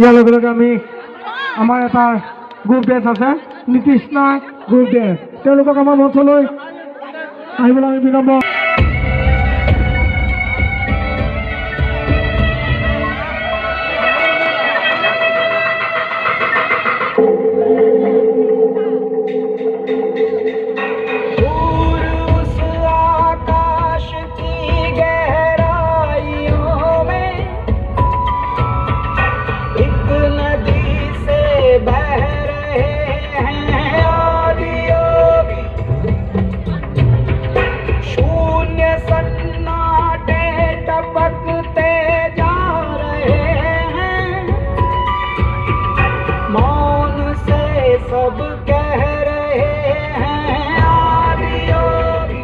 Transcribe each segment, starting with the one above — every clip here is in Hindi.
ইয়াৰ লগে লগে আমি আমাৰ এটা গ্ৰুপ ডেন্স আছে নীতিষ্ণা গ্ৰুপ ডেন্স তেওঁলোকক আমাৰ মঞ্চলৈ আহিবলৈ আমি বিনম্ৰ सब कह रहे हैं आदि योगी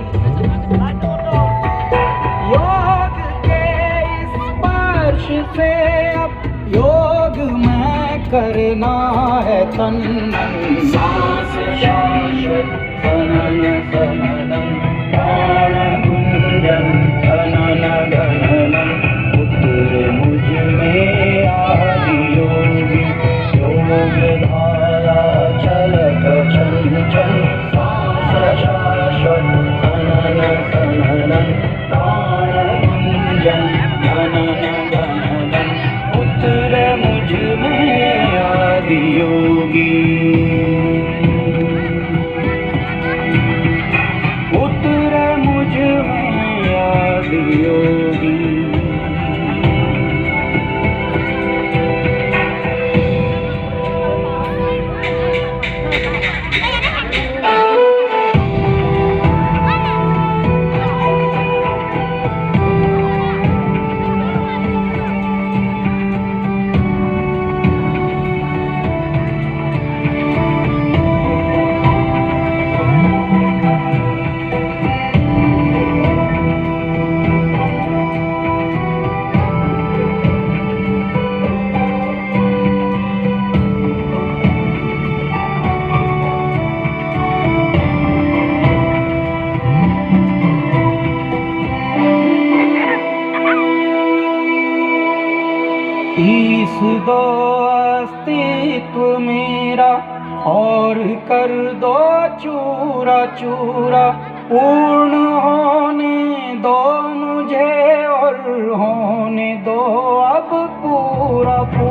योग के स्पर्श से अब योग में करना है तन मन सांस शाश्वत सनन सननम प्राण गुंजन धनन गणनम उतर मुझ में आदि योगी योग धारा चलत चंचल सांस शाश्वत सनन सननम प्राण गुंजन धनन गणनम उतर मुझ में आदि योगी उतर मुझ में आदि योगी ईश दो अस्तित्व मेरा और कर दो चूरा चूरा पूर्ण होने दो मुझे और होने दो अब पूरा पूरा